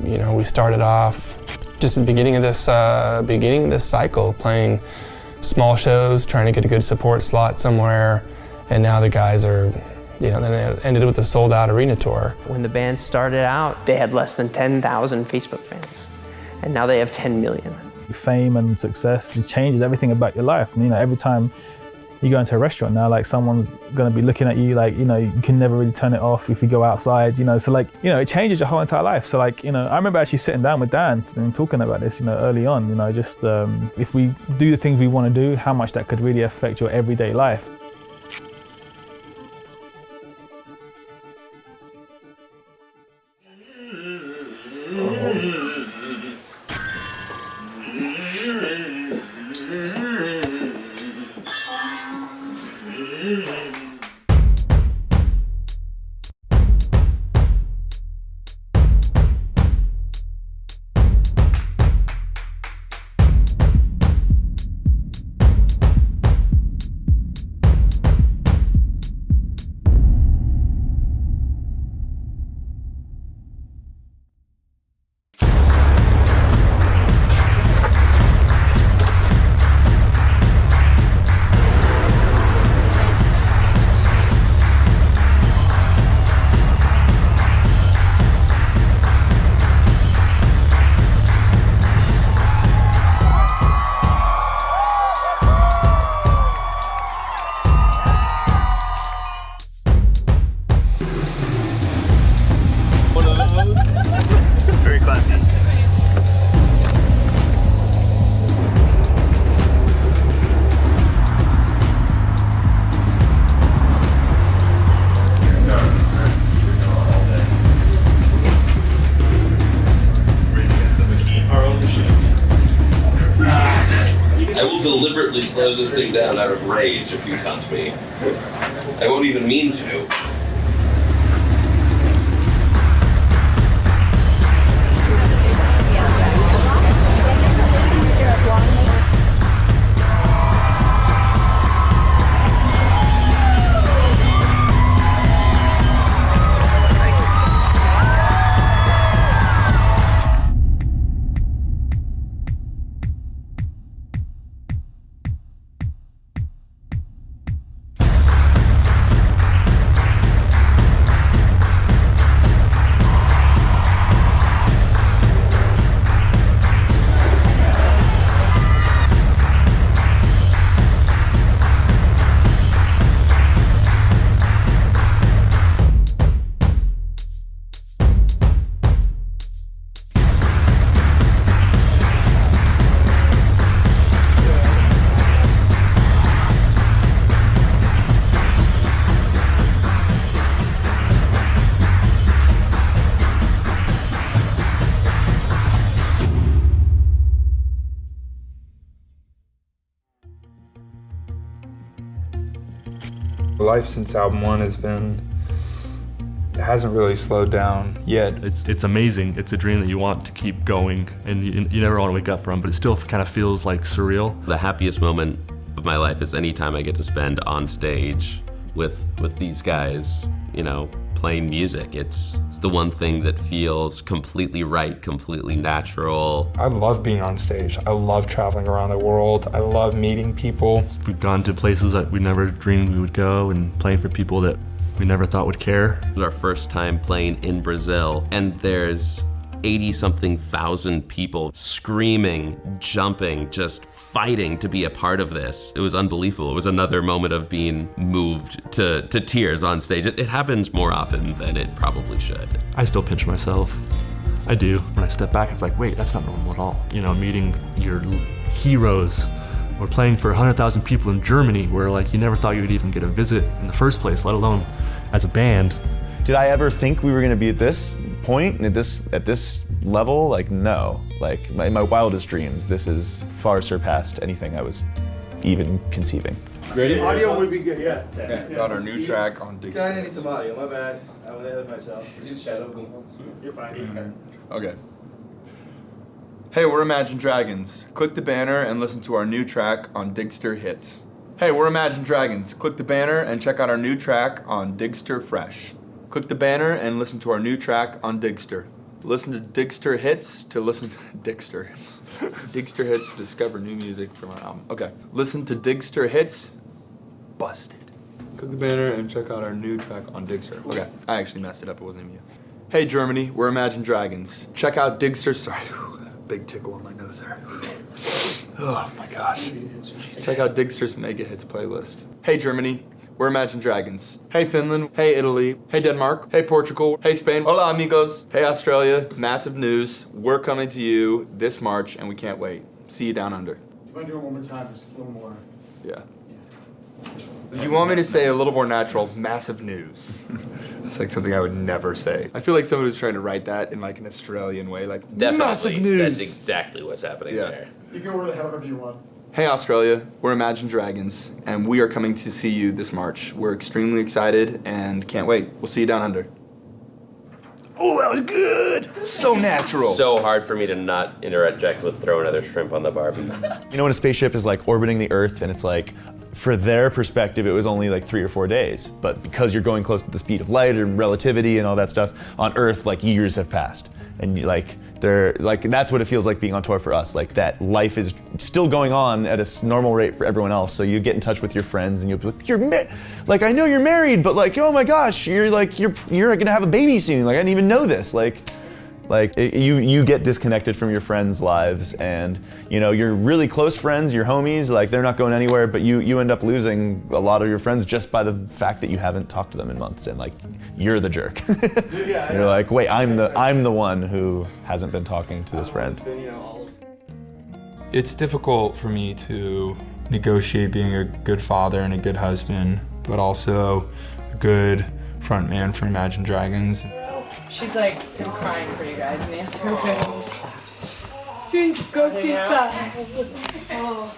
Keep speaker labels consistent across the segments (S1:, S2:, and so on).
S1: You know, we started off just at the beginning of this cycle, playing small shows, trying to get a good support slot somewhere, and now the guys are, you know, then it ended with a sold-out arena tour.
S2: When the band started out, they had less than 10,000 Facebook fans, and now they have 10 million.
S3: Fame and success, it changes everything about your life. You know, every time you go into a restaurant now, like someone's gonna be looking at you like, you know, you can never really turn it off if you go outside, you know, so like, you know, it changes your whole entire life. So like, you know, I remember actually sitting down with Dan and talking about this, you know, early on, you know, just if we do the things we wanna do, how much that could really affect your everyday life.
S4: Very classy.
S5: I will deliberately slow the thing down out of rage if you taunt me. I won't even mean to.
S6: Life since album one it hasn't really slowed down yet.
S7: It's amazing. It's a dream that you want to keep going and you never want to wake up from, but it still kind of feels like surreal.
S5: The happiest moment of my life is any time I get to spend on stage with these guys, you know, playing music. It's the one thing that feels completely right, completely natural.
S6: I love being on stage. I love traveling around the world. I love meeting people.
S7: We've gone to places that we never dreamed we would go and playing for people that we never thought would care.
S5: It was our first time playing in Brazil, and there's 80-something thousand people screaming, jumping, just fighting to be a part of this. It was unbelievable. It was another moment of being moved to tears on stage. It happens more often than it probably should.
S7: I still pinch myself. I do. When I step back, it's like, wait, that's not normal at all. You know, meeting your heroes or playing for 100,000 people in Germany where like you never thought you would even get a visit in the first place, let alone as a band.
S4: Did I ever think we were gonna be at this point and at this level? Like, no. Like, in my wildest dreams, this has far surpassed anything I was even conceiving.
S8: Ready? Audio would be good, yeah.
S6: Okay, got our new track on Dig
S8: I need some audio, my bad. I went ahead of myself. You're fine.
S6: Okay. Hey, we're Imagine Dragons. Click the banner and listen to our new track on Digster Hits. Hey, we're Imagine Dragons. Click the banner and check out our new track on Digster Fresh. Click the banner and listen to our new track on Digster. Listen to Digster Hits to listen to Digster. Digster Hits to discover new music from our album. Okay. Listen to Digster Hits. Busted. Click the banner and check out our new track on Digster. Okay. I actually messed it up. It wasn't even you. Hey Germany, we're Imagine Dragons. Check out Digster. Sorry. Big tickle on my nose there. Oh my gosh. Check out Digster's Mega Hits playlist. Hey Germany, we're Imagine Dragons. Hey Finland, hey Italy, hey Denmark, hey Portugal, hey Spain, hola amigos, hey Australia, massive news. We're coming to you this March and we can't wait. See you down under.
S8: Do you want to do it one more time, just a little more?
S6: Yeah. You want me to say a little more natural, massive news. That's like something I would never say. I feel like someone was trying to write that in like an Australian way, like massive news.
S5: That's exactly what's happening there.
S8: You can word it however you want.
S6: Hey Australia, we're Imagine Dragons, and we are coming to see you this March. We're extremely excited and can't wait. We'll see you down under. Oh, that was good! So natural.
S5: So hard for me to not interject with throw another shrimp on the barbie.
S4: You know when a spaceship is like orbiting the Earth and it's like, for their perspective, it was only like 3 or 4 days. But because you're going close to the speed of light and relativity and all that stuff, on Earth, like years have passed. And that's what it feels like being on tour for us. Like that life is still going on at a normal rate for everyone else. So you get in touch with your friends and you'll be like, I know you're married, but like, oh my gosh, you're gonna have a baby soon. Like I didn't even know this. You get disconnected from your friends' lives, and you know your really close friends, your homies, like they're not going anywhere, but you end up losing a lot of your friends just by the fact that you haven't talked to them in months, and like you're the jerk. You're like, wait, I'm the one who hasn't been talking to this friend.
S9: It's difficult for me to negotiate being a good father and a good husband, but also a good front man for Imagine Dragons.
S10: She's like been crying for you guys in the other room. Go Sita. Oh.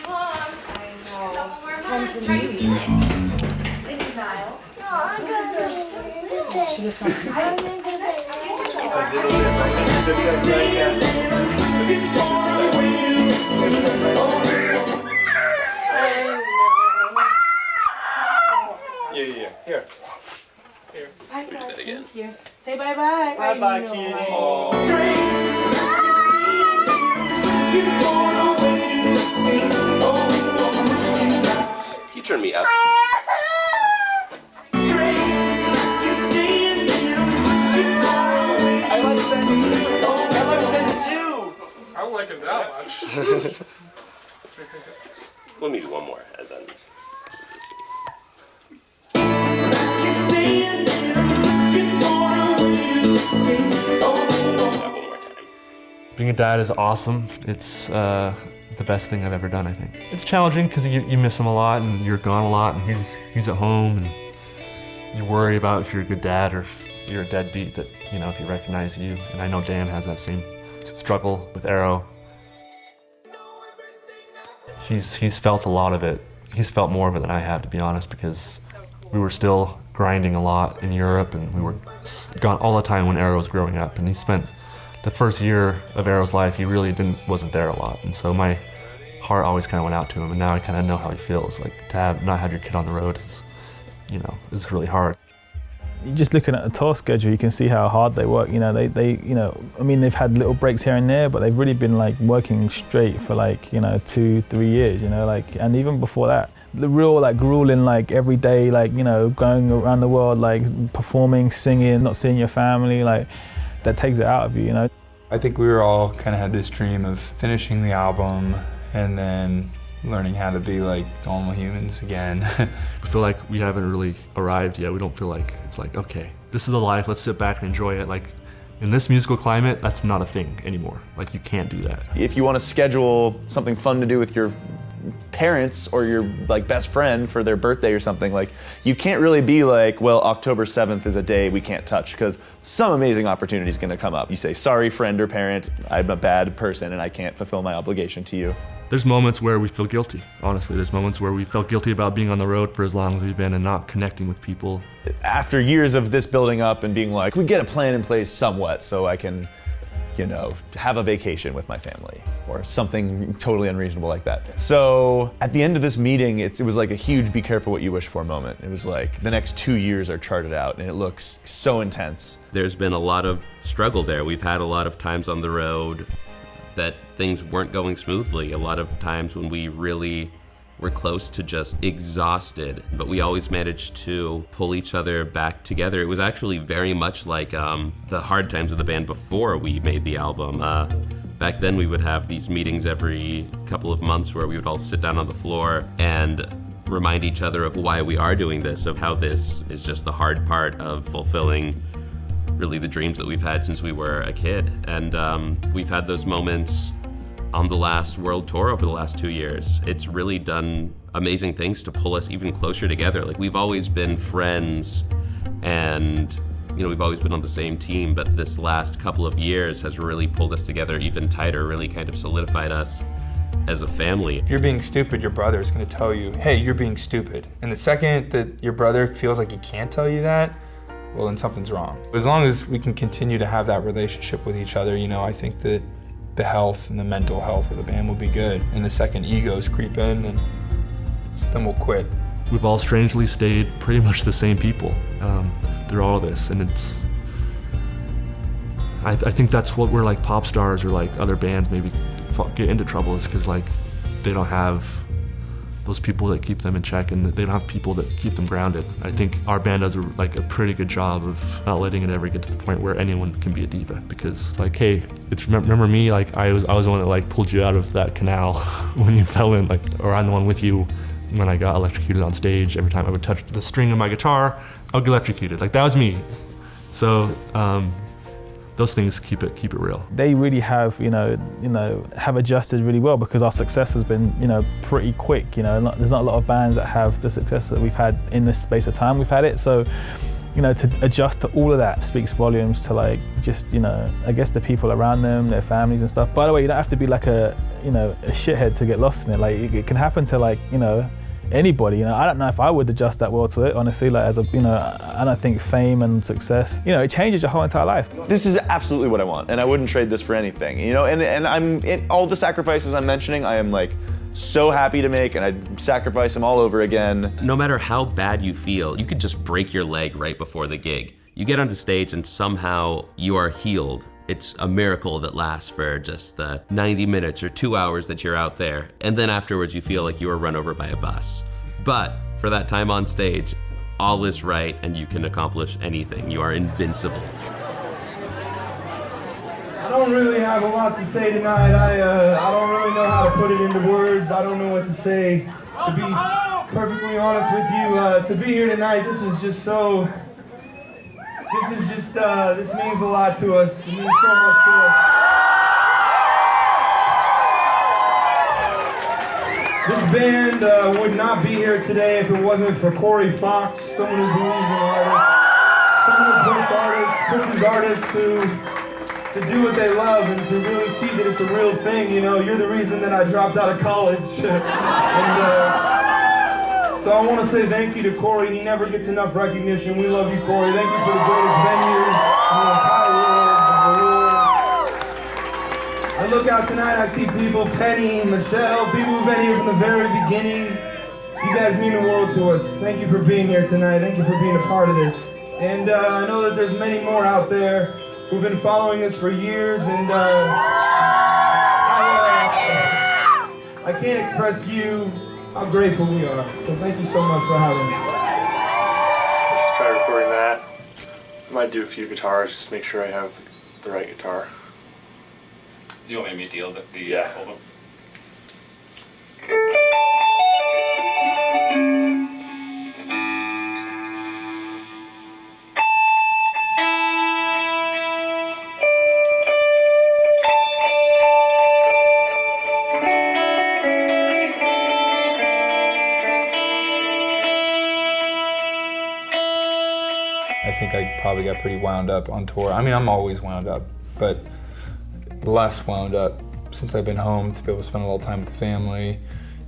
S10: I know. It's time to leave. She just wants to
S6: Yeah. Here.
S10: Bye, guys. Thank you. Say bye-bye.
S8: Bye-bye, cutie.
S5: You turn me up.
S8: I like Ben too.
S9: I don't like it that much.
S5: Let me do one more and then.
S7: Being a dad is awesome. It's the best thing I've ever done, I think. It's challenging because you miss him a lot and you're gone a lot and he's at home and you worry about if you're a good dad or if you're a deadbeat, that, you know, if he recognizes you. And I know Dan has that same struggle with Arrow. He's felt a lot of it. He's felt more of it than I have, to be honest, because we were still grinding a lot in Europe and we were gone all the time when Arrow was growing up, and he spent the first year of Arrow's life, he really wasn't there a lot, and so my heart always kind of went out to him, and now I kind of know how he feels. Like to not have your kid on the road is really hard.
S3: Just looking at the tour schedule, you can see how hard they work. You know, they've had little breaks here and there, but they've really been like working straight for 2-3 years. And even before that, the real grueling every day, going around the world, performing, singing, not seeing your family, that takes it out of you.
S9: I think we were all kind of had this dream of finishing the album and then learning how to be like normal humans again.
S7: I feel like we haven't really arrived yet. We don't feel like it's like, okay, this is a life, let's sit back and enjoy it. Like in this musical climate, that's not a thing anymore. Like you can't do that.
S4: If you want to schedule something fun to do with your parents or your best friend for their birthday or something, you can't really be like, well, October 7th is a day we can't touch, because some amazing opportunity is going to come up. You say, sorry, friend or parent, I'm a bad person and I can't fulfill my obligation to you.
S7: There's moments where we feel guilty, honestly. There's moments where we felt guilty about being on the road for as long as we've been and not connecting with people.
S4: After years of this building up and being like, we get a plan in place somewhat so I can have a vacation with my family or something totally unreasonable like that. So at the end of this meeting, it was like a huge be careful what you wish for moment. It was like the next 2 years are charted out and it looks so intense.
S5: There's been a lot of struggle there. We've had a lot of times on the road that things weren't going smoothly. A lot of times when we really were close to just exhausted, but we always managed to pull each other back together. It was actually very much like the hard times of the band before we made the album. Back then we would have these meetings every couple of months where we would all sit down on the floor and remind each other of why we are doing this, of how this is just the hard part of fulfilling really the dreams that we've had since we were a kid. And we've had those moments on the last world tour over the last 2 years. It's really done amazing things to pull us even closer together. Like, we've always been friends and we've always been on the same team, but this last couple of years has really pulled us together even tighter, really kind of solidified us as a family.
S9: If you're being stupid, your brother is going to tell you, hey, you're being stupid. And the second that your brother feels like he can't tell you that, well, then something's wrong. As long as we can continue to have that relationship with each other, I think that the health and the mental health of the band will be good. And the second egos creep in, then we'll quit.
S7: We've all strangely stayed pretty much the same people through all of this, and I think that's what we're like pop stars or like other bands maybe get into trouble, is because like they don't have those people that keep them in check, and they don't have people that keep them grounded. I think our band does a pretty good job of not letting it ever get to the point where anyone can be a diva, because like, hey, remember me? Like I was the one that like pulled you out of that canal when you fell in, like, or I'm the one with you when I got electrocuted on stage. Every time I would touch the string of my guitar, I would get electrocuted. Like that was me. So those things keep it real.
S3: They really have, have adjusted really well, because our success has been, pretty quick. There's not a lot of bands that have the success that we've had in this space of time we've had it. So, to adjust to all of that speaks volumes to like just, I guess the people around them, their families and stuff. By the way, you don't have to be like a shithead to get lost in it. Like it can happen to like, anybody. I don't know if I would adjust that well to it, honestly. Like as a, I don't think fame and success, it changes your whole entire life.
S4: This is absolutely what I want, and I wouldn't trade this for anything. And I'm all the sacrifices I'm mentioning, I am like so happy to make, and I'd sacrifice them all over again.
S5: No matter how bad you feel, you could just break your leg right before the gig. You get onto stage and somehow you are healed. It's a miracle that lasts for just the 90 minutes or 2 hours that you're out there. And then afterwards you feel like you were run over by a bus. But for that time on stage, all is right and you can accomplish anything. You are invincible.
S8: I don't really have a lot to say tonight. I don't really know how to put it into words. I don't know what to say. To be perfectly honest with you, to be here tonight, this is just so... This means a lot to us. It means so much to us. This band would not be here today if it wasn't for Corey Fox, someone who believes in artists, someone who pushes artists to do what they love and to really see that it's a real thing. You're the reason that I dropped out of college. So I want to say thank you to Corey. He never gets enough recognition. We love you, Corey. Thank you for the greatest venue in the entire world. I look out tonight, I see people, Penny, Michelle, people who've been here from the very beginning. You guys mean the world to us. Thank you for being here tonight. Thank you for being a part of this. And I know that there's many more out there who've been following us for years, and I can't express to you how grateful we are. So thank you so much for having us.
S7: Let's just try recording that. I might do a few guitars, just make sure I have the right guitar.
S11: You want me to deal the
S7: yeah.
S11: album?
S9: I think I probably got pretty wound up on tour. I mean, I'm always wound up, but less wound up since I've been home, to be able to spend a little time with the family,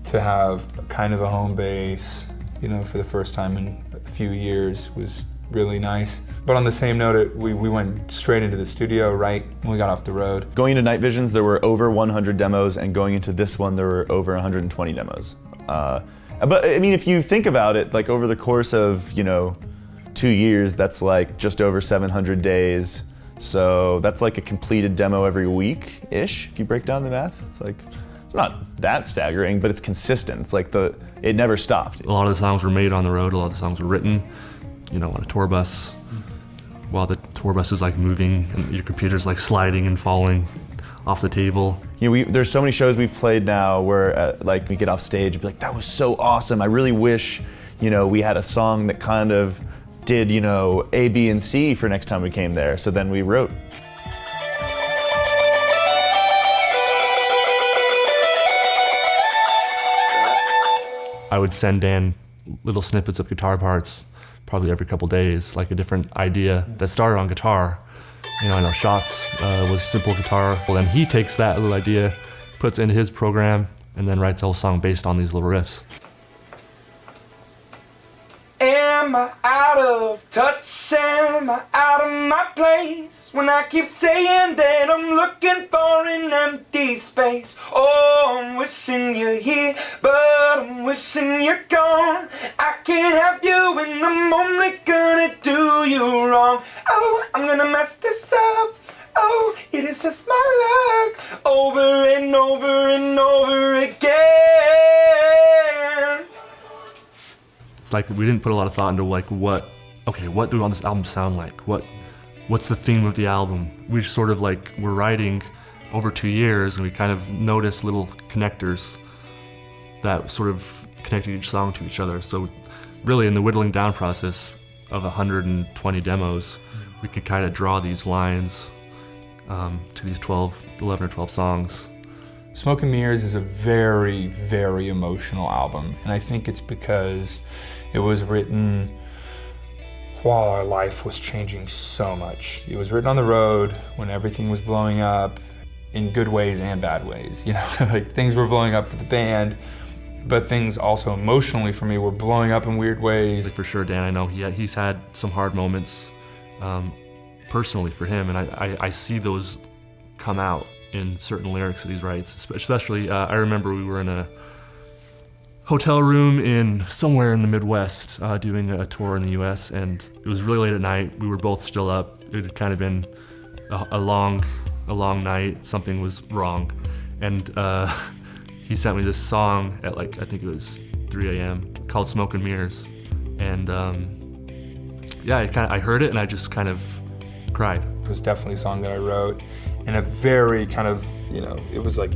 S9: to have kind of a home base, for the first time in a few years was really nice. But on the same note, we went straight into the studio right when we got off the road.
S4: Going into Night Visions, there were over 100 demos, and going into this one, there were over 120 demos. But I mean, if you think about it, like over the course of, 2 years, that's like just over 700 days. So that's like a completed demo every week-ish, if you break down the math. It's not that staggering, but it's consistent. It's like it never stopped.
S7: A lot of the songs were made on the road, a lot of the songs were written, on a tour bus, while the tour bus is like moving and your computer's like sliding and falling off the table.
S4: There's so many shows we've played now where we get off stage and be like, that was so awesome. I really wish, we had a song that kind of did, A, B, and C for next time we came there. So then we wrote.
S7: I would send Dan little snippets of guitar parts probably every couple days, like a different idea that started on guitar. I know Shots was simple guitar. Well, then he takes that little idea, puts it into his program, and then writes a whole song based on these little riffs.
S8: Am I out of touch? Am I out of my place? When I keep saying that I'm looking for an empty space. Oh, I'm wishing you're here, but I'm wishing you're gone. I can't have you and I'm only gonna do you wrong. Oh, I'm gonna mess this up. Oh, it is just my luck. Over and over and over again.
S7: It's like we didn't put a lot of thought into what do we want this album to sound like? What's the theme of the album? We just sort of we're writing over 2 years, and we kind of noticed little connectors that sort of connected each song to each other. So really in the whittling down process of 120 demos, we could kind of draw these lines to these 11 or 12 songs.
S9: Smoke+Mirrors is a very, very emotional album, and I think it's because it was written while our life was changing so much. It was written on the road when everything was blowing up in good ways and bad ways. Things were blowing up for the band, but things also emotionally for me were blowing up in weird ways.
S7: For sure, Dan, I know he's had some hard moments personally for him, and I see those come out in certain lyrics that he writes. Especially, I remember we were in a hotel room somewhere in the Midwest doing a tour in the US, and it was really late at night. We were both still up. It had kind of been a long night. Something was wrong, and he sent me this song at I think it was 3 a.m. called Smoke+Mirrors, and I heard it and I just kind of cried.
S9: It was definitely a song that I wrote in a very kind of, it was like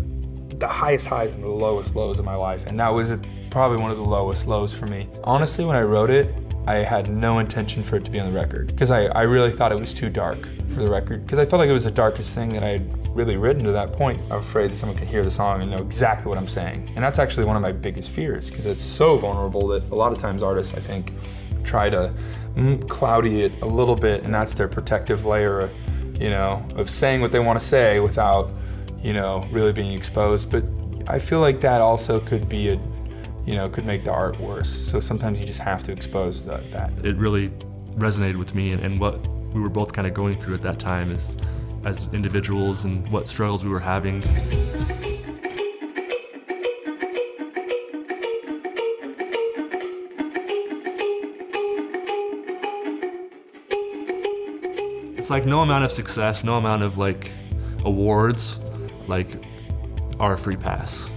S9: the highest highs and the lowest lows of my life, and that was probably one of the lowest lows for me. Honestly, when I wrote it, I had no intention for it to be on the record, because I really thought it was too dark for the record, because I felt like it was the darkest thing that I had really written to that point. I'm afraid that someone can hear the song and know exactly what I'm saying, and that's actually one of my biggest fears, because it's so vulnerable that a lot of times artists, I think, try to cloudy it a little bit, and that's their protective layer, of saying what they want to say without, really being exposed. But I feel like that also could be could make the art worse. So sometimes you just have to expose that.
S7: It really resonated with me and what we were both kind of going through at that time as individuals and what struggles we were having. It's like no amount of success, no amount of awards are a free pass.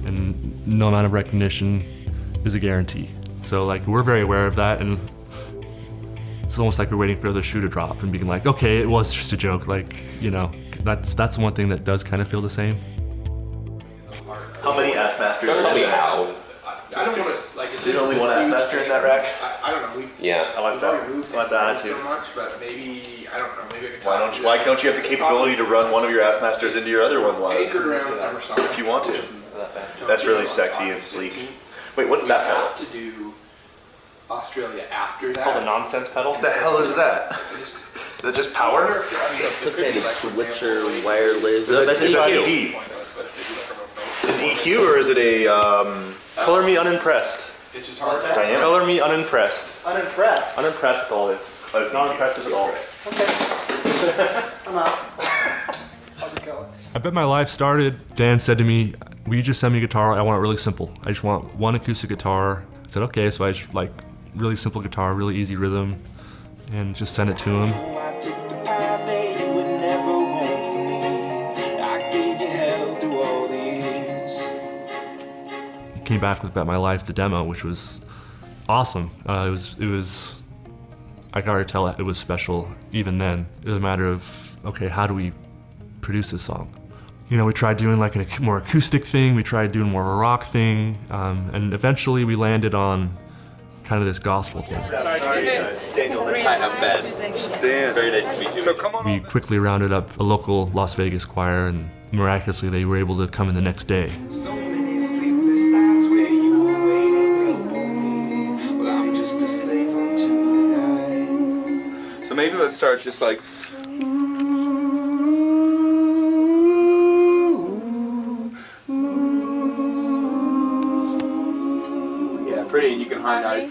S7: And no amount of recognition is a guarantee. So we're very aware of that, and it's almost like we're waiting for the shoe to drop and being like, okay, it was just a joke. That's one thing that does kind of feel the same.
S4: How many Ass Masters?
S11: Tell me how.
S6: I don't want to
S4: There's only one Ass Master in that rack?
S6: I don't know.
S11: I like that.
S6: I like that too. So much, but maybe I don't know. Maybe I could
S4: Why don't you have the capability to run one of your Ass Masters into your other one live?
S6: anchored around summer song.
S4: If you want to. That's really sexy and sleek. Wait, what's that pedal?
S6: have to do Australia after that.
S11: Called a nonsense pedal?
S4: What the hell is that? Is that just power?
S12: It's a kind of switcher wireless.
S4: That's an EQ. Is it an EQ or is it a
S11: Color me unimpressed.
S6: It's just hard.
S4: dynamic?
S11: Color me unimpressed.
S12: Unimpressed.
S11: Unimpressed with all this. It's not impressive at all.
S12: I'm out.
S7: I bet my life started. Dan said to me, will you just send me a guitar? I want it really simple. I just want one acoustic guitar. I said, okay, so I just like really simple guitar, really easy rhythm, and just sent it to him. He came back with Bet My Life, the demo, which was awesome. It was, I can already tell it was special even then. It was a matter of, okay, how do we produce this song? You know, we tried doing like a more acoustic thing, we tried doing more of a rock thing, and eventually we landed on kind of this gospel thing.
S12: Daniel, I'm Ben. Dan. Very nice to meet you.
S9: So come on.
S7: We quickly rounded up a local Las Vegas choir, and miraculously they were able to come in the next day.
S8: So many sleepless nights where you were waiting for me. Well, I'm just a slave unto tonight.
S9: So maybe let's start just like. Yeah, pretty. You can harmonize.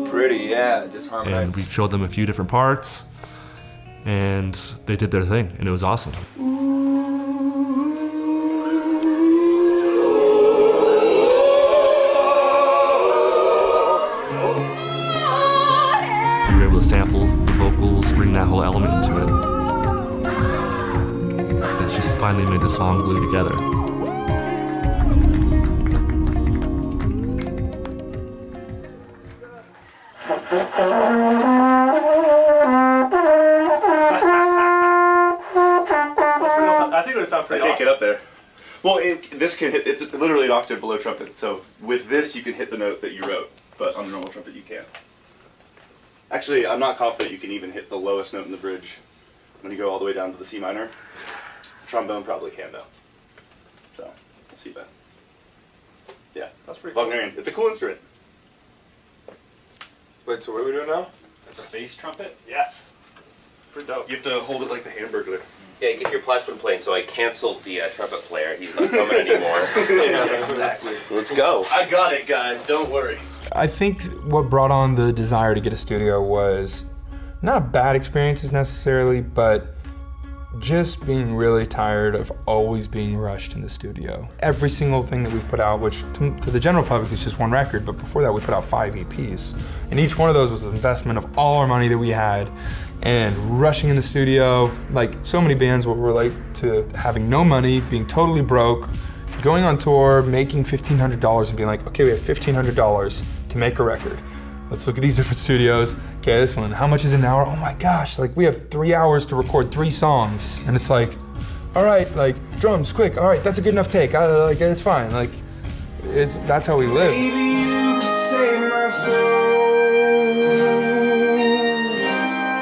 S9: Pretty, yeah, just harmonize.
S7: And we showed them a few different parts, and they did their thing, and it was awesome. We were able to sample the vocals, bring that whole element into it. It's just finally made the song glue together.
S11: I think it would sound pretty
S4: I can't
S11: awesome.
S4: get up there. Well, this can hit, it's literally an octave below trumpet, so with this you can hit the note that you wrote, but on the normal trumpet you can't. Actually, I'm not confident you can even hit the lowest note in the bridge when you go all the way down to the C minor. Trombone probably can though. So, we'll see that. Yeah,
S11: That's pretty cool.
S4: Wagnerian. It's a cool instrument.
S9: Wait, so what are we doing now?
S11: That's a bass trumpet?
S4: Yes.
S11: Pretty dope.
S4: You have to hold it like the Hamburglar.
S12: Yeah, get your plasma plane. So I canceled the trumpet player. He's not coming anymore. Exactly. Let's go.
S4: I got it, guys. Don't worry.
S9: I think what brought on the desire to get a studio was not bad experiences necessarily, but just being really tired of always being rushed in the studio. Every single thing that we've put out, which to the general public is just one record, but before that we put out 5 EPs. And each one of those was an investment of all our money that we had, and rushing in the studio, like so many bands were like to having no money, being totally broke, going on tour, making $1,500 and being like, okay, we have $1,500 to make a record. Let's look at these different studios. Okay, this one, how much is an hour? Oh my gosh, like we have 3 hours to record 3 songs. And it's like, all right, like drums, quick, all right, that's a good enough take. Like it's fine, like that's how we live.
S8: Baby, you can save my soul.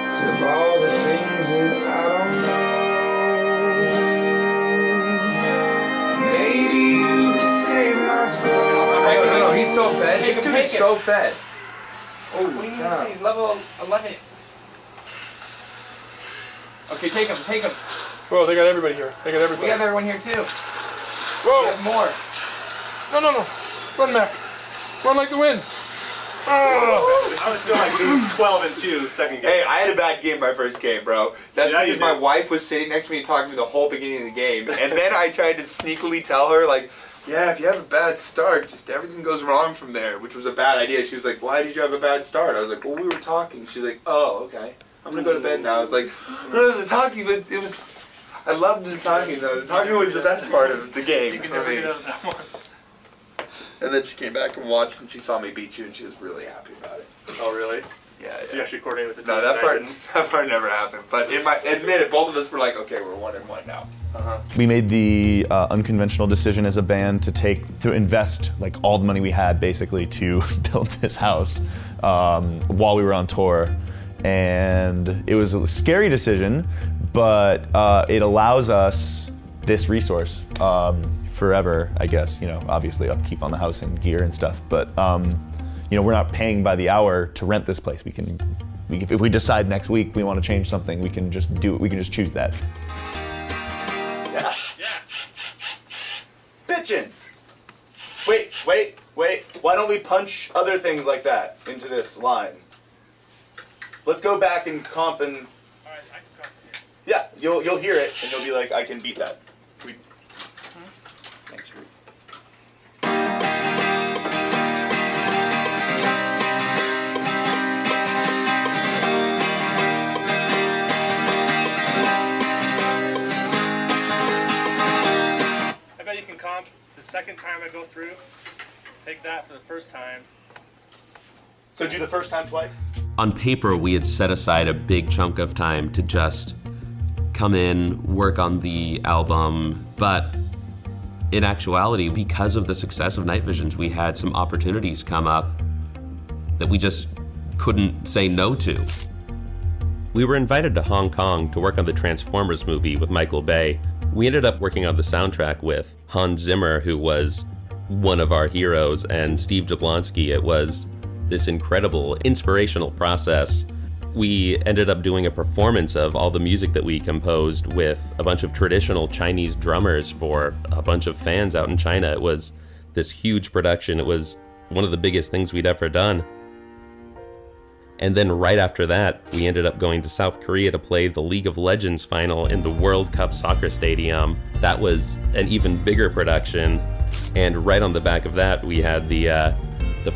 S8: 'Cause of all the things that I don't know. Maybe you can save my soul.
S9: No, he's so fed.
S2: Take him,
S9: He's
S2: take
S9: so fed.
S2: What do you mean? He's level 11. Okay, take him, take him.
S13: Whoa, they got everybody here. They got everybody.
S2: We have everyone here too.
S13: Whoa!
S2: We have more.
S13: No. Run, Mac. Run like the wind. Oh.
S11: I was still like 12-2 second game.
S14: Hey, I had a bad game my first game, bro. That's
S11: Yeah,
S14: because
S11: you
S14: my
S11: did.
S14: wife was sitting next to me and talking to me the whole beginning of the game. And then I tried to sneakily tell her, like, yeah, if you have a bad start, just everything goes wrong from there, which was a bad idea. She was like, why did you have a bad start? I was like, well, we were talking. She's like, oh, okay. I'm going to go to bed now. I was like, no, the talking, but it was, I loved the talking, though. The talking was the best part of the game.
S11: You can never get out of that one.
S14: And then she came back and watched, and she saw me beat you, and she was really happy about it.
S11: Oh, really?
S14: Yeah.
S11: So you actually coordinated with the
S14: No,
S11: team
S14: that
S11: tonight?
S14: part never happened. But admit it, both of us were like, okay, we're 1-1 now.
S4: We made the unconventional decision as a band to invest like all the money we had basically to build this house while we were on tour, and it was a scary decision, but it allows us this resource forever, I guess. You know, obviously upkeep on the house and gear and stuff, but you know, we're not paying by the hour to rent this place. If we decide next week we want to change something, we can just do it. We can just choose that. Yeah. Bitchin'. Wait. Why don't we punch other things like that into this line? Let's go back and comp and...
S11: Alright, I can comp here.
S4: Yeah, you'll hear it and you'll be like, I can beat that. Thanks, Ruth.
S11: I bet you can comp the second time I go through. Take that for the first time.
S4: So do the first time twice?
S5: On paper, we had set aside a big chunk of time to just come in, work on the album, but in actuality, because of the success of Night Visions, we had some opportunities come up that we just couldn't say no to. We were invited to Hong Kong to work on the Transformers movie with Michael Bay. We ended up working on the soundtrack with Hans Zimmer, who was one of our heroes, and Steve Jablonsky. It was this incredible, inspirational process. We ended up doing a performance of all the music that we composed with a bunch of traditional Chinese drummers for a bunch of fans out in China. It was this huge production. It was one of the biggest things we'd ever done. And then right after that, we ended up going to South Korea to play the League of Legends final in the World Cup soccer stadium. That was an even bigger production. And right on the back of that, we had the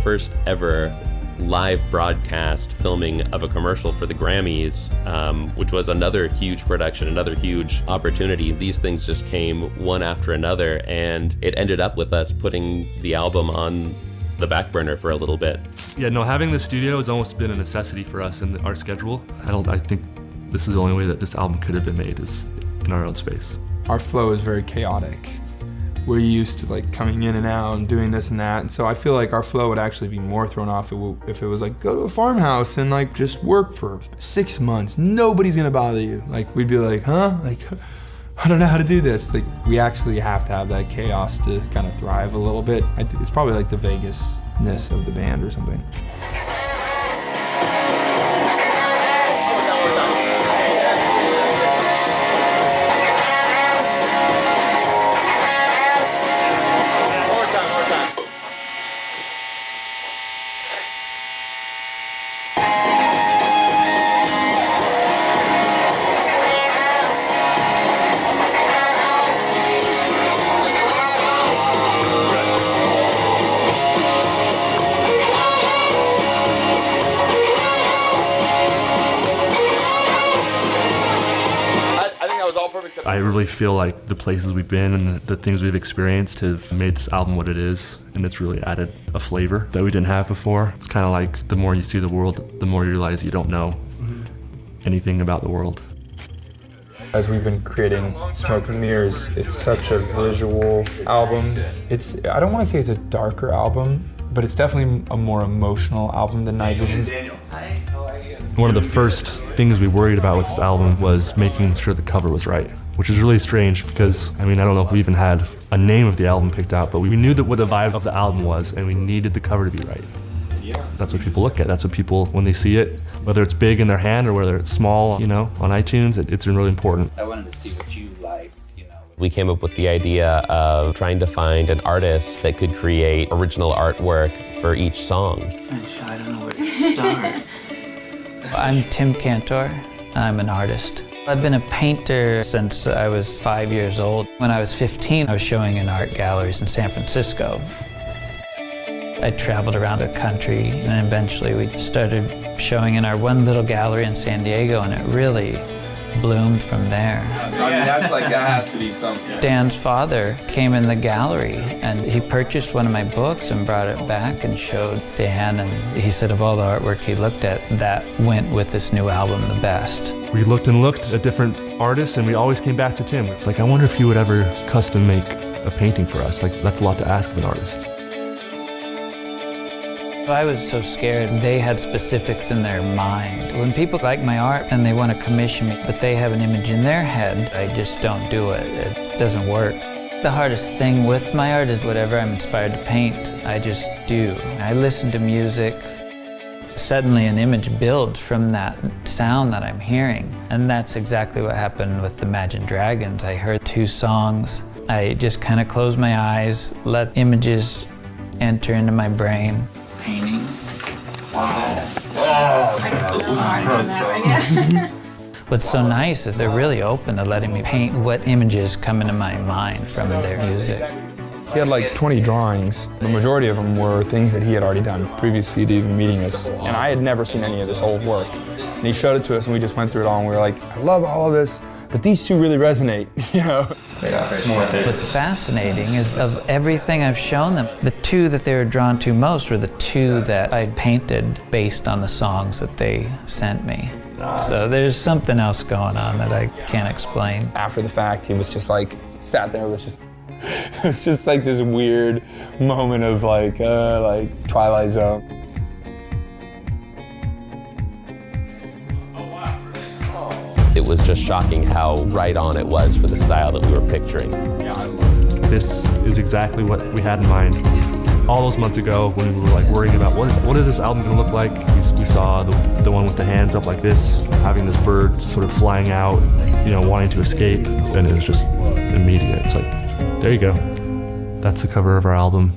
S5: first ever live broadcast filming of a commercial for the Grammys, which was another huge production, another huge opportunity. These things just came one after another, and it ended up with us putting the album on the back burner for a little bit.
S7: Yeah, no, having the studio has almost been a necessity for us in our schedule. I think this is the only way that this album could have been made, is in our own space.
S9: Our flow is very chaotic. We're used to like coming in and out and doing this and that, and so I feel like our flow would actually be more thrown off if it was like, go to a farmhouse and like just work for 6 months. Nobody's gonna bother you. Like we'd be like, huh? Like, I don't know how to do this. Like we actually have to have that chaos to kind of thrive a little bit. I think it's probably like the Vegas-ness of the band or something.
S7: I really feel like the places we've been and the things we've experienced have made this album what it is, and it's really added a flavor that we didn't have before. It's kind of like the more you see the world, the more you realize you don't know anything about the world.
S9: As we've been creating Smoke+Mirrors, it's such a visual album. I don't want to say it's a darker album, but it's definitely a more emotional album than Night Visions.
S7: One of the first things we worried about with this album was making sure the cover was right, which is really strange because, I don't know if we even had a name of the album picked out, but we knew that what the vibe of the album was, and we needed the cover to be right. That's what people look at. That's what people, when they see it, whether it's big in their hand or whether it's small, on iTunes, it's really important.
S15: I wanted to see what you liked,
S5: We came up with the idea of trying to find an artist that could create original artwork for each song.
S15: I don't know where to start.
S16: I'm Tim Cantor. I'm an artist. I've been a painter since I was 5 years old. When I was 15, I was showing in art galleries in San Francisco. I traveled around the country, and eventually we started showing in our one little gallery in San Diego, and it really bloomed from there.
S14: That has to be something.
S16: Dan's father came in the gallery and he purchased one of my books and brought it back and showed Dan, and he said of all the artwork he looked at, that went with this new album the best.
S7: We looked and looked at different artists and we always came back to Tim. It's like, I wonder if he would ever custom make a painting for us. Like, that's a lot to ask of an artist.
S16: I was so scared. They had specifics in their mind. When people like my art and they want to commission me, but they have an image in their head, I just don't do it. It doesn't work. The hardest thing with my art is whatever I'm inspired to paint, I just do. I listen to music. suddenly an image builds from that sound that I'm hearing. And that's exactly what happened with Imagine Dragons. I heard 2 songs. I just kind of closed my eyes, let images enter into my brain. Painting. What's so nice is they're really open to letting me paint what images come into my mind from their music.
S17: He had like 20 drawings. The majority of them were things that he had already done previously to even meeting us. And I had never seen any of this old work. And he showed it to us and we just went through it all and we were like, I love all of this, but these 2 really resonate, you know?
S16: What's fascinating is of everything I've shown them, the 2 that they were drawn to most were the 2 that I painted based on the songs that they sent me. So there's something else going on that I can't explain.
S17: After the fact, he was just like, sat there, it was just like this weird moment of like Twilight Zone.
S5: It was just shocking how right on it was for the style that we were picturing.
S7: This is exactly what we had in mind. All those months ago when we were like worrying about what is this album gonna look like, we saw the one with the hands up like this, having this bird sort of flying out, you know, wanting to escape, and it was just immediate. It's like, there you go. That's the cover of our album.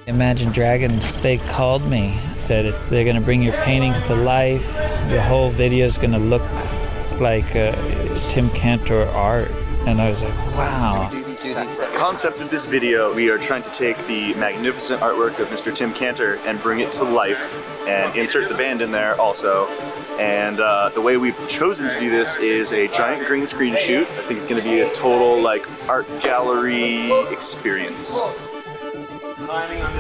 S16: Imagine Dragons, they called me, said they're going to bring your paintings to life. The whole video is going to look like Tim Cantor art. And I was like, wow.
S4: The concept of this video, we are trying to take the magnificent artwork of Mr. Tim Cantor and bring it to life and insert the band in there also. And the way we've chosen to do this is a giant green screen shoot. I think it's going to be a total like art gallery experience.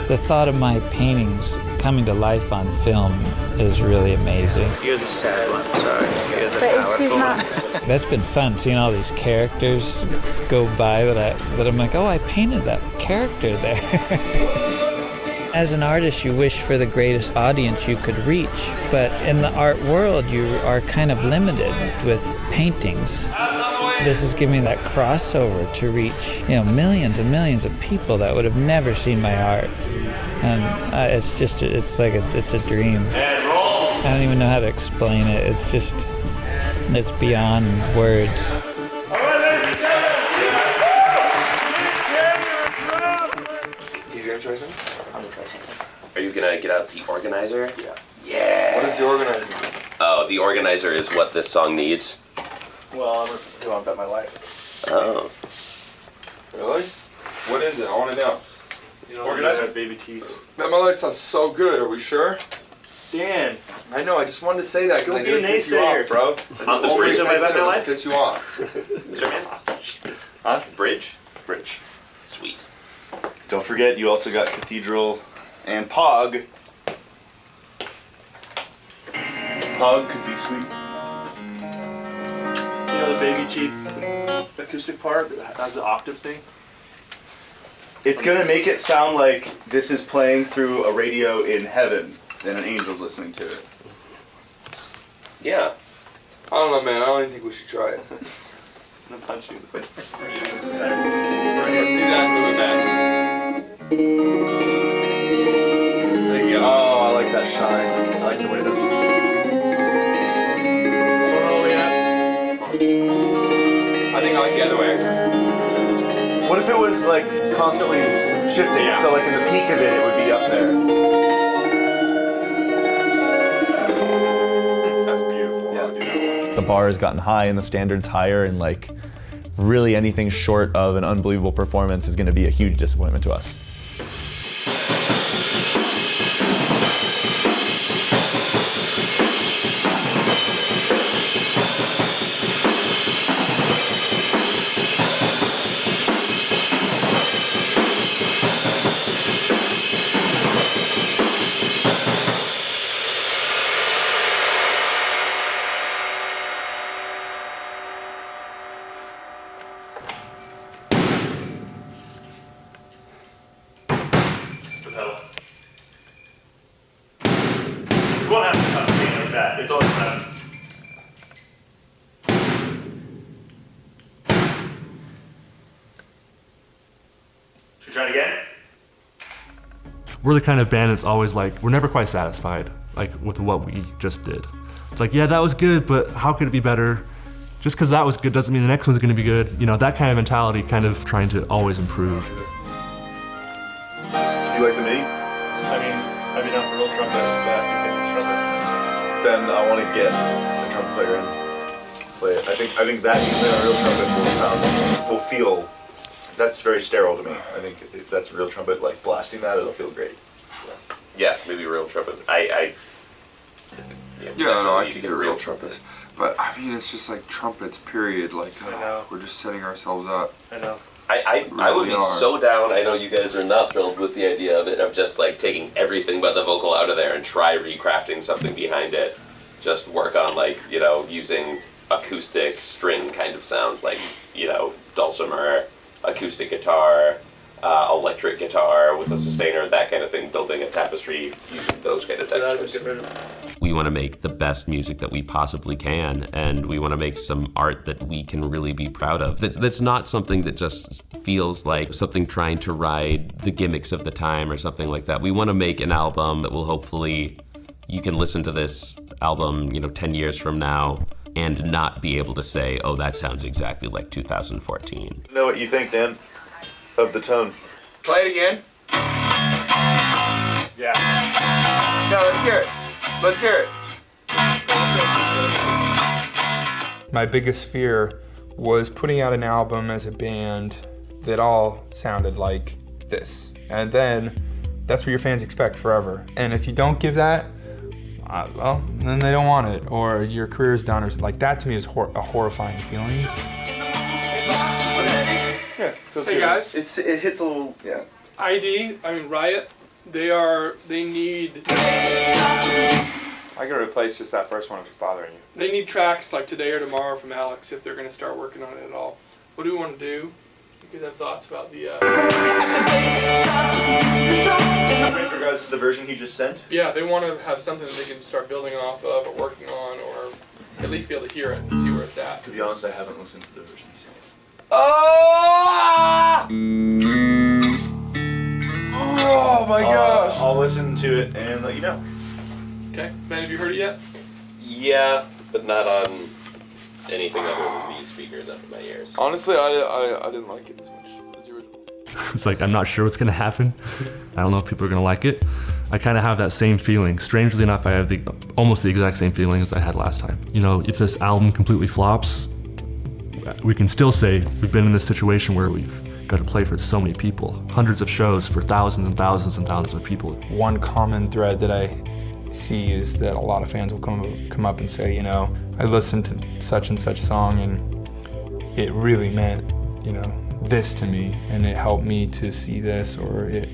S16: The thought of my paintings coming to life on film is really amazing.
S15: You're the sad one, sorry. You're the powerful one.
S16: That's been fun, seeing all these characters go by that I'm like, oh, I painted that character there. As an artist, you wish for the greatest audience you could reach, but in the art world, you are kind of limited with paintings. This is giving me that crossover to reach, you know, millions and millions of people that would have never seen my art. And it's a dream. I don't even know how to explain it. It's beyond words.
S14: He's gonna try something? I'm gonna try something.
S12: Are you gonna get out the organizer?
S14: Yeah.
S12: Yeah.
S14: What is the organizer?
S12: Oh, the organizer is what this song needs.
S14: Well, I'm gonna do on Bet My Life.
S12: Oh.
S14: Really? What is it? I wanna know.
S7: You know,
S14: Organizer?
S7: Baby teeth.
S14: Bet My Life sounds so good. Are we sure?
S7: Dan.
S14: I know. I just wanted to say that because I
S7: Don't
S14: knew
S7: be
S14: it
S7: a
S14: pissed you
S7: naysayer.
S14: off, bro. That's
S12: On the
S14: only
S12: bridge of my
S14: reason
S12: Bet My
S14: it would
S12: Life?
S14: piss you off.
S12: Is there man?
S14: Huh?
S12: Bridge?
S14: Bridge.
S12: Sweet.
S4: Don't forget, you also got Cathedral and Pog. Pog could be sweet.
S7: You know the Baby Teeth acoustic part that has the octave thing?
S4: It's gonna make it sound like this is playing through a radio in heaven and an angel's listening to it.
S12: Yeah.
S14: I don't know, man. I don't even think we should try it.
S7: I'm gonna punch you in the face.
S14: Let's do that and move it back. There you go. Oh, I like that shine. I like the way those. I think I like the other way, actually.
S4: What if it was like constantly shifting?
S14: Yeah.
S4: So like in the peak of it, it would be up there.
S14: That's beautiful. I'll do that one.
S4: The bar has gotten high and the standards higher, and like really anything short of an unbelievable performance is going to be a huge disappointment to us. It's all about. Should we try it again?
S7: we're the kind of band that's always like, we're never quite satisfied like with what we just did. It's like, yeah, that was good, but how could it be better? Just because that was good doesn't mean the next one's gonna be good. You know, that kind of mentality, kind of trying to always improve.
S4: You like the MIDI?
S11: I mean, I'd be down for a real trumpet, but I think it's trumpet.
S4: Then I want to get the trumpet player in. Play it. I think that using a real trumpet will feel, that's very sterile to me. I think if that's a real trumpet, like blasting that, it'll feel great.
S12: Yeah, maybe real trumpet.
S14: No, I could get a real trumpet. But I mean, it's just like trumpets, period. Like, we're just setting ourselves up.
S11: I know.
S12: I would be so down. I know you guys are not thrilled with the idea of it, of just like taking everything but the vocal out of there and try recrafting something behind it. Just work on like, you know, using acoustic string kind of sounds, like, you know, dulcimer, acoustic guitar, electric guitar with a sustainer, that kind of thing, building a tapestry using those kind of textures.
S5: We want to make the best music that we possibly can, and we want to make some art that we can really be proud of. That's not something that just feels like something trying to ride the gimmicks of the time or something like that. We want to make an album that will hopefully, you can listen to this album, you know, 10 years from now and not be able to say, oh, that sounds exactly like 2014.
S4: Know what you think, Dan, of the tone?
S14: Play it again.
S11: Yeah.
S14: No, let's hear it. Let's hear it.
S9: My biggest fear was putting out an album as a band that all sounded like this. And then that's what your fans expect forever. And if you don't give that, well, then they don't want it, or your career's done, or like that to me is a horrifying feeling.
S14: Yeah.
S13: Hey guys.
S14: It hits a little, yeah.
S13: Riot, they need...
S14: I can replace just that first one if it's bothering you.
S13: They need tracks like today or tomorrow from Alex if they're going to start working on it at all. What do we want to do? You guys have thoughts about the...
S4: With regards to the version he just sent?
S13: Yeah, they want to have something that they can start building off of or working on, or at least be able to hear it and see where it's at.
S4: To be honest, I haven't listened to the version he sent.
S14: Oh! Oh my gosh!
S4: I'll listen to it and let you know.
S13: Okay, Ben, have you heard it yet?
S12: Yeah, but not on anything other than these speakers up in my ears.
S14: Honestly, I didn't like it as much as the original.
S7: It's like, I'm not sure what's gonna happen. I don't know if people are gonna like it. I kind of have that same feeling. Strangely enough, I have almost the exact same feeling as I had last time. You know, if this album completely flops, we can still say we've been in this situation where we've got to play for so many people, hundreds of shows for thousands and thousands and thousands of people.
S9: One common thread that I see is that a lot of fans will come up and say, you know, I listened to such and such song and it really meant, you know, this to me, and it helped me to see this, or it,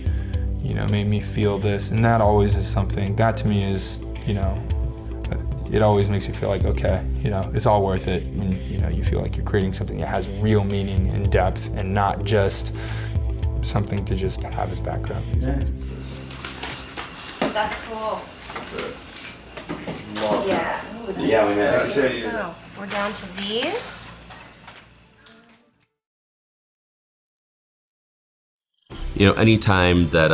S9: you know, made me feel this. And that always is something, that to me is, you know, it always makes me feel like, okay, you know, it's all worth it when, you know, you feel like you're creating something that has real meaning and depth and not just something to just have as background.
S14: Yeah.
S10: That's cool.
S14: Love.
S10: Yeah. Ooh, that's
S14: Yeah, we met.
S10: cool. So, we're down to these.
S5: You know, anytime that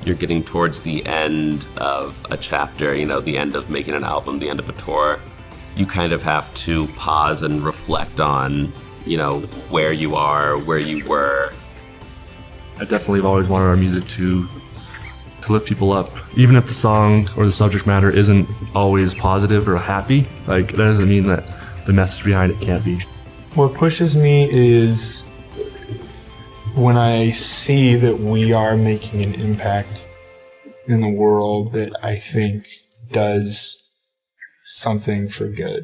S5: you're getting towards the end of a chapter, you know, the end of making an album, the end of a tour, you kind of have to pause and reflect on, you know, where you are, where you were.
S7: I definitely have always wanted our music to lift people up. Even if the song or the subject matter isn't always positive or happy, like, that doesn't mean that the message behind it can't be.
S9: What pushes me is when I see that we are making an impact in the world that I think does something for good.